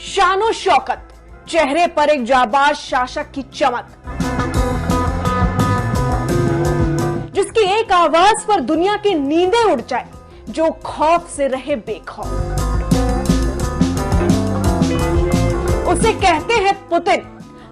शानो शौकत, चेहरे पर एक जाबाज शासक की चमक, जिसकी एक आवाज पर दुनिया की नींदें उड़ जाए, जो खौफ से रहे बेखौफ। उसे कहते हैं पुतिन।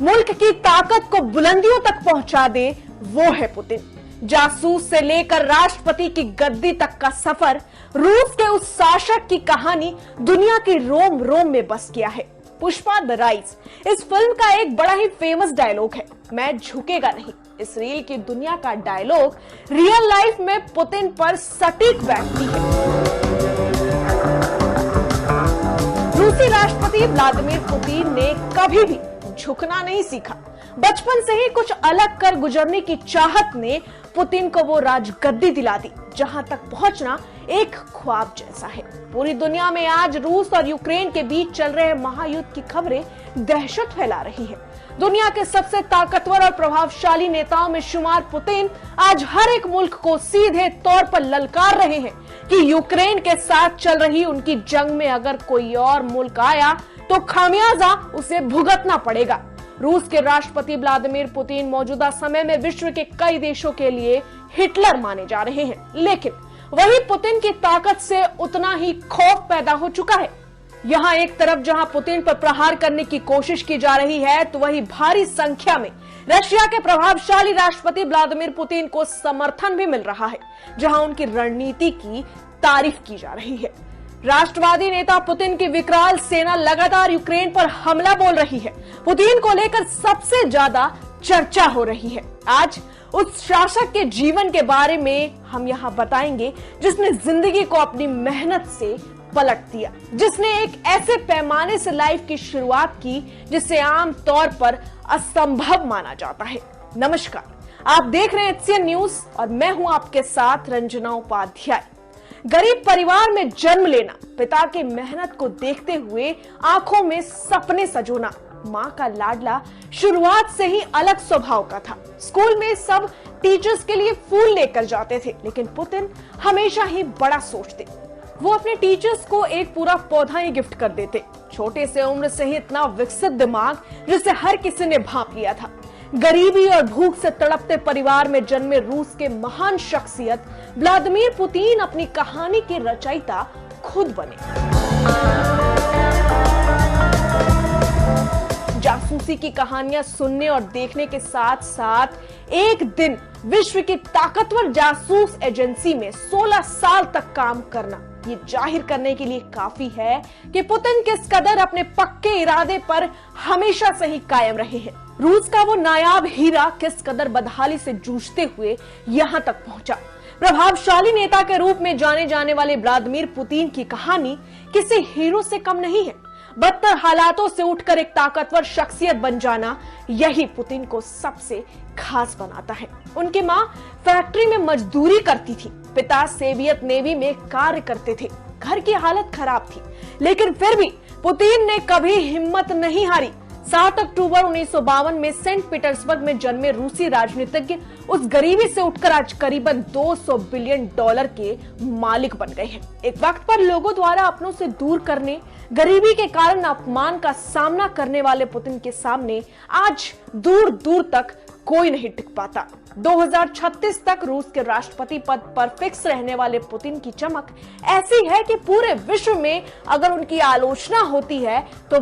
मुल्क की ताकत को बुलंदियों तक पहुंचा दे, वो है पुतिन। जासूस से लेकर राष्ट्रपति की गद्दी तक का सफर, रूस के उस शासक की कहानी दुनिया की रोम रोम में बस गया है। पुष्पा द राइज इस फिल्म का एक बड़ा ही फेमस डायलॉग है, मैं झुकेगा नहीं। इस रील की दुनिया का डायलॉग रियल लाइफ में पुतिन पर सटीक बैठती है। रूसी राष्ट्रपति व्लादिमीर पुतिन ने कभी भी झुकना नहीं सीखा। बचपन से ही कुछ अलग कर गुजरने की चाहत ने पुतिन को वो राजगद्दी दिला दी, जहां तक पहुंचना एक ख्वाब जैसा है। पूरी दुनिया में आज रूस और यूक्रेन के बीच चल रहे महायुद्ध की खबरें दहशत फैला रही है। दुनिया के सबसे ताकतवर और प्रभावशाली नेताओं में शुमार पुतिन आज हर एक मुल्क को सीधे तौर पर ललकार रहे हैं कि यूक्रेन के साथ चल रही उनकी जंग में अगर कोई और मुल्क आया तो खामियाजा उसे भुगतना पड़ेगा। रूस के राष्ट्रपति व्लादिमीर पुतिन मौजूदा समय में विश्व के कई देशों के लिए हिटलर माने जा रहे हैं, लेकिन वही पुतिन की ताकत से उतना ही खौफ पैदा हो चुका है। यहाँ एक तरफ जहां पुतिन पर प्रहार करने की कोशिश की जा रही है, तो वही भारी संख्या में रशिया के प्रभावशाली राष्ट्रपति व्लादिमीर पुतिन को समर्थन भी मिल रहा है, जहां उनकी रणनीति की तारीफ की जा रही है। राष्ट्रवादी नेता पुतिन की विकराल सेना लगातार यूक्रेन पर हमला बोल रही है। पुतिन को लेकर सबसे ज्यादा चर्चा हो रही है। आज उस शासक के जीवन के बारे में हम यहाँ बताएंगे, जिसने जिंदगी को अपनी मेहनत से पलट दिया, जिसने एक ऐसे पैमाने से लाइफ की शुरुआत की जिसे आम तौर पर असंभव माना जाता है। नमस्कार, आप देख रहे हैं HCN न्यूज और मैं हूं आपके साथ रंजना उपाध्याय। गरीब परिवार में जन्म लेना, पिता की मेहनत को देखते हुए आंखों में सपने सजोना, माँ का लाडला शुरुआत से ही अलग स्वभाव का था। स्कूल में सब टीचर्स के लिए फूल लेकर जाते थे, लेकिन पुतिन हमेशा ही बड़ा सोचते। वो अपने टीचर्स को एक पूरा पौधा ही गिफ्ट कर देते। छोटे से उम्र से ही इतना विकसित दिमाग, जिसे हर किसी ने भांप लिया था। गरीबी और भूख से तड़पते परिवार में जन्मे रूस के महान शख्सियत व्लादिमीर पुतिन अपनी कहानी के रचयिता खुद बने। जासूसी की कहानियां सुनने और देखने के साथ साथ एक दिन विश्व की ताकतवर जासूस एजेंसी में 16 साल तक काम करना, ये जाहिर करने के लिए काफी है कि पुतिन किस कदर अपने पक्के इरादे पर हमेशा से ही कायम रहे हैं। रूस का वो नायाब हीरा किस कदर बदहाली से जूझते हुए यहाँ तक पहुंचा। प्रभावशाली नेता के रूप में जाने जाने वाले व्लादिमीर पुतिन की कहानी किसी हीरो से कम नहीं है। बदतर हालातों से उठकर एक ताकतवर शख्सियत बन जाना, यही पुतिन को सबसे खास बनाता है। उनकी माँ फैक्ट्री में मजदूरी करती थी, पिता सोवियत नेवी में कार्य करते थे। घर की हालत खराब थी, लेकिन फिर भी पुतिन ने कभी हिम्मत नहीं हारी। 7 अक्टूबर 1952 में सेंट पीटर्सबर्ग में जन्मे रूसी राजनीतिज्ञ उस गरीबी से उठकर आज करीबन $200 बिलियन के मालिक बन गए हैं। एक वक्त पर लोगों द्वारा अपनों से दूर करने, गरीबी के कारण अपमान का सामना करने वाले पुतिन के सामने आज दूर दूर तक कोई नहीं टिक पाता। 2036 तक रूस के राष्ट्रपति पद पर फिक्स रहने वाले पुतिन की चमक ऐसी है कि पूरे विश्व में अगर उनकी आलोचना होती है, तो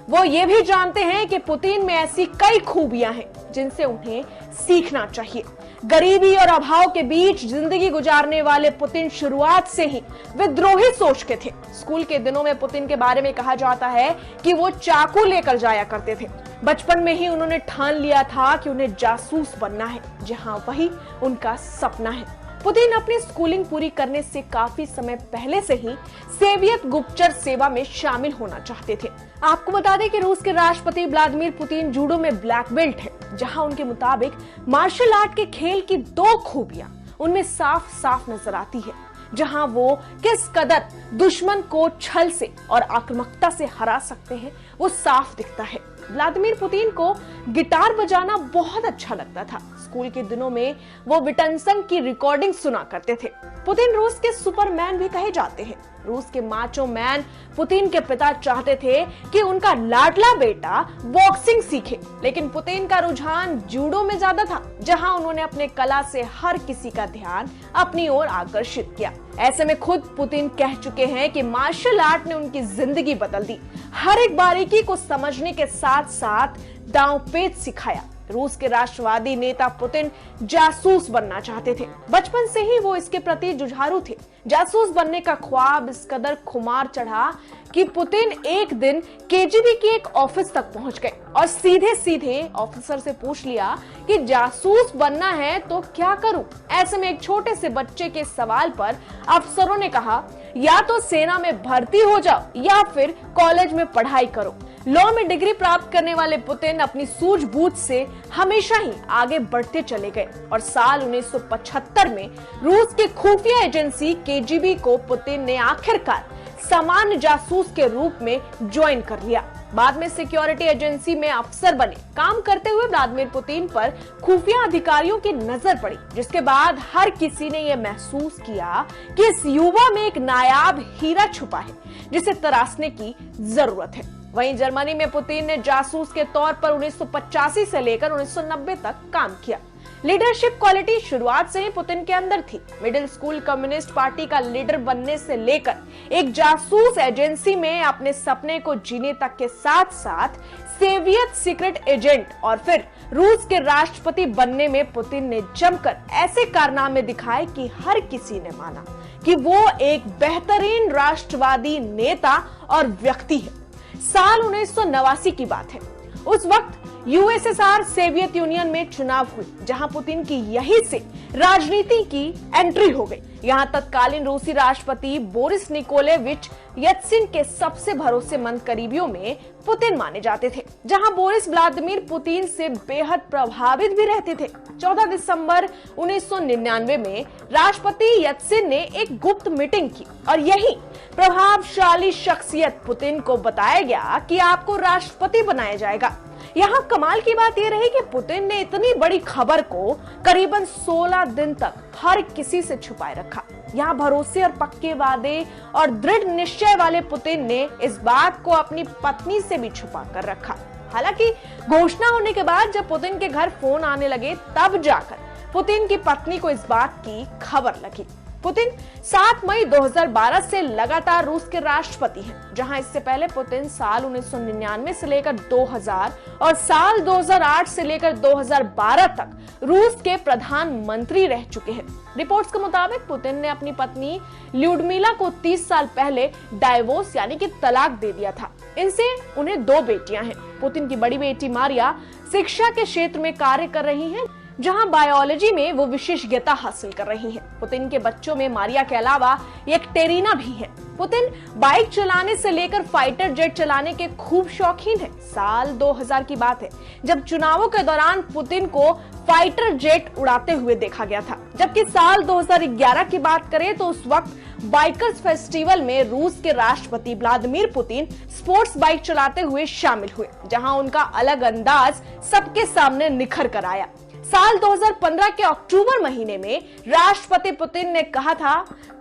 वो ये भी जानते हैं कि पुतिन में ऐसी कई खूबियां हैं जिनसे उन्हें सीखना चाहिए। गरीबी और अभाव के बीच जिंदगी गुजारने वाले पुतिन शुरुआत से ही विद्रोही सोच के थे। स्कूल के दिनों में पुतिन के बारे में कहा जाता है कि वो चाकू लेकर जाया करते थे। बचपन में ही उन्होंने ठान लिया था कि उन्हें जासूस बनना है, जहां वही उनका सपना है। पुतिन अपनी स्कूलिंग पूरी करने से काफी समय पहले से ही सोवियत गुप्तचर सेवा में शामिल होना चाहते थे। आपको बता दें कि रूस के राष्ट्रपति व्लादिमीर पुतिन जूडो में ब्लैक बेल्ट है, जहां उनके मुताबिक मार्शल आर्ट के खेल की 2 खूबियां उनमें साफ साफ नजर आती है, जहां वो किस कदर दुश्मन को छल से और आक्रामकता से हरा सकते हैं, वो साफ दिखता है। व्लादिमीर पुतिन को गिटार बजाना बहुत अच्छा लगता था। स्कूल के दिनों में वो विटन्सन की रिकॉर्डिंग सुना करते थे। पुतिन रूस के सुपरमैन भी कहे जाते हैं। रूस के माचो मैन पुतिन के पिता चाहते थे कि उनका लाडला बेटा बॉक्सिंग सीखे, लेकिन पुतिन का रुझान जूडो में ज्यादा था, जहां उन्होंने अपने कला से हर किसी का ध्यान अपनी ओर आकर्षित किया। ऐसे में खुद पुतिन कह चुके हैं कि मार्शल आर्ट ने उनकी जिंदगी बदल दी, हर एक बारीकी को समझने के साथ साथ दांवपेच सिखाया। रूस के राष्ट्रवादी नेता पुतिन जासूस बनना चाहते थे। बचपन से ही वो इसके प्रति जुझारू थे। जासूस बनने का ख्वाब इस कदर खुमार चढ़ा कि पुतिन एक दिन केजीबी के एक ऑफिस तक पहुंच गए और सीधे सीधे ऑफिसर से पूछ लिया कि जासूस बनना है तो क्या करूं। ऐसे में एक छोटे से बच्चे के सवाल पर अफसरों ने कहा, या तो सेना में भर्ती हो जाओ या फिर कॉलेज में पढ़ाई करो। लॉ में डिग्री प्राप्त करने वाले पुतिन अपनी सूझबूझ से हमेशा ही आगे बढ़ते चले गए और साल 1975 में रूस की खुफिया एजेंसी केजीबी को पुतिन ने आखिरकार सामान्य जासूस के रूप में ज्वाइन कर लिया। बाद में सिक्योरिटी एजेंसी में अफसर बने। काम करते हुए व्लादिमीर पुतिन पर खुफिया अधिकारियों की नजर पड़ी, जिसके बाद हर किसी ने यह महसूस किया कि इस युवा में एक नायाब हीरा छुपा है जिसे तराशने की जरूरत है। वहीं जर्मनी में पुतिन ने जासूस के तौर पर 1985 से लेकर 1990 तक काम किया। लीडरशिप क्वालिटी शुरुआत से ही पुतिन के अंदर थी। मिडिल स्कूल कम्युनिस्ट पार्टी का लीडर बनने से लेकर एक जासूस एजेंसी में अपने सपने को जीने तक के साथ साथ सोवियत सीक्रेट एजेंट और फिर रूस के राष्ट्रपति बनने में पुतिन ने जमकर ऐसे कारनामे दिखाए कि हर किसी ने माना कि वो एक बेहतरीन राष्ट्रवादी नेता और व्यक्ति है। साल 1989 की बात है। उस वक्त यूएसएसआर सोवियत यूनियन में चुनाव हुई, जहां पुतिन की यहीं से राजनीति की एंट्री हो गई। यहां तत्कालीन रूसी राष्ट्रपति बोरिस निकोलेविच येल्त्सिन के सबसे भरोसेमंद करीबियों में पुतिन माने जाते थे, जहां बोरिस व्लादिमीर पुतिन से बेहद प्रभावित भी रहते थे। 14 दिसंबर 1999 में राष्ट्रपति येल्त्सिन ने एक गुप्त मीटिंग की और यही प्रभावशाली शख्सियत पुतिन को बताया गया कि आपको राष्ट्रपति बनाया जाएगा। यहाँ कमाल की बात यह रही कि पुतिन ने इतनी बड़ी खबर को करीबन 16 दिन तक हर किसी से छुपाए रखा। यहाँ भरोसे और पक्के वादे और दृढ़ निश्चय वाले पुतिन ने इस बात को अपनी पत्नी से भी छुपा कर रखा। हालांकि घोषणा होने के बाद जब पुतिन के घर फोन आने लगे, तब जाकर पुतिन की पत्नी को इस बात की खबर लगी। पुतिन 7 मई 2012 से लगातार रूस के राष्ट्रपति हैं, जहां इससे पहले पुतिन साल 1999 से लेकर 2000 और साल 2008 से लेकर 2012 तक रूस के प्रधानमंत्री रह चुके हैं। रिपोर्ट्स के मुताबिक पुतिन ने अपनी पत्नी ल्यूडमिला को 30 साल पहले डाइवोर्स यानी कि तलाक दे दिया था। इनसे उन्हें 2 बेटियां हैं। पुतिन की बड़ी बेटी मारिया शिक्षा के क्षेत्र में कार्य कर रही हैं, जहां बायोलॉजी में वो विशेषज्ञता हासिल कर रही हैं। पुतिन के बच्चों में मारिया के अलावा एक टेरिना भी है। पुतिन बाइक चलाने से लेकर फाइटर जेट चलाने के खूब शौकीन है। साल 2000 की बात है, जब चुनावों के दौरान पुतिन को फाइटर जेट उड़ाते हुए देखा गया था। जबकि साल 2011 की बात करें तो उस वक्त बाइकर्स फेस्टिवल में रूस के राष्ट्रपति व्लादिमीर पुतिन स्पोर्ट्स बाइक चलाते हुए शामिल हुए, जहां उनका अलग अंदाज सबके सामने निखर कर आया। साल 2015 के अक्टूबर महीने में राष्ट्रपति पुतिन ने कहा था,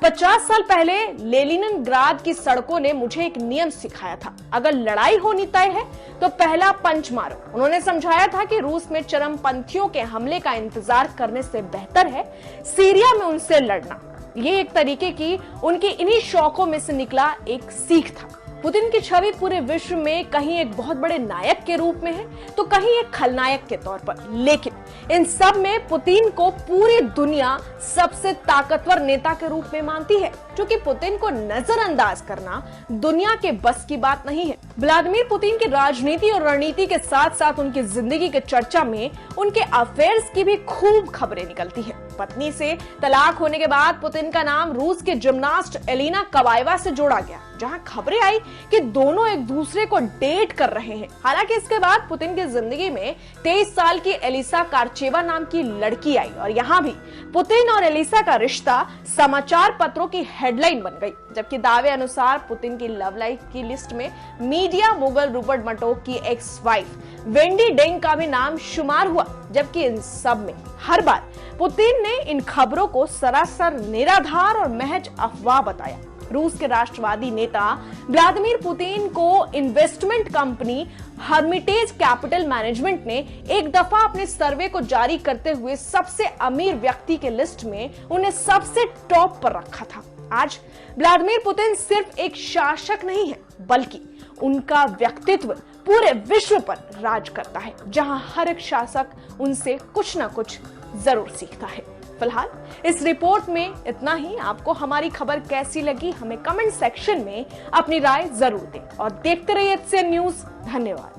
50 साल पहले लेनिनग्राद की सड़कों ने मुझे एक नियम सिखाया था, अगर लड़ाई होनी तय है तो पहला पंच मारो। उन्होंने समझाया था कि रूस में चरमपंथियों के हमले का इंतजार करने से बेहतर है सीरिया में उनसे लड़ना। ये एक तरीके की उनकी इन्हीं शौकों में से निकला एक सीख था। पुतिन की छवि पूरे विश्व में कहीं एक बहुत बड़े नायक के रूप में है तो कहीं एक खलनायक के तौर पर, लेकिन इन सब में पुतिन को पूरी दुनिया सबसे ताकतवर नेता के रूप में मानती है, क्योंकि पुतिन को नजरअंदाज करना दुनिया के बस की बात नहीं है। व्लादिमीर पुतिन की राजनीति और रणनीति के साथ साथ उनकी जिंदगी के चर्चा में उनके अफेयर्स की भी खूब खबरें निकलती है। पत्नी से तलाक होने के बाद पुतिन का नाम रूस के जिम्नास्ट एलिना कबाएवा से जोड़ा गया, जहां खबरें आई कि दोनों एक दूसरे को डेट कर रहे हैं। हालांकि इसके बाद पुतिन की जिंदगी में 23 साल की एलिसा कार्चेवा नाम की लड़की आई और यहाँ भी पुतिन और एलिसा का रिश्ता समाचार पत्रों की हेडलाइन बन गई। जबकि दावे अनुसार पुतिन की लव लाइफ की लिस्ट में मीडिया मुगल रूपर्ट मर्डोक की एक्स वाइफ वेंडी डेंग का भी नाम शुमार हुआ। जबकि इन सब में हर बार पुतिन ने इन खबरों को सरासर निराधार और महज अफवाह बताया। रूस के राष्ट्रवादी नेता व्लादिमीर पुतिन को investment company Hermitage capital management ने एक दफा अपने सर्वे को जारी करते हुए सबसे अमीर व्यक्ति के लिस्ट में उन्हें सबसे टॉप पर रखा था। आज व्लादिमीर पुतिन सिर्फ एक शासक नहीं है, बल्कि उनका व्यक्तित्व पूरे विश्व पर राज करता है, जहां हर एक शासक उनसे कुछ ना कुछ जरूर सीखता है। फिलहाल इस रिपोर्ट में इतना ही। आपको हमारी खबर कैसी लगी हमें कमेंट सेक्शन में अपनी राय जरूर दें और देखते रहिए HCN न्यूज। धन्यवाद।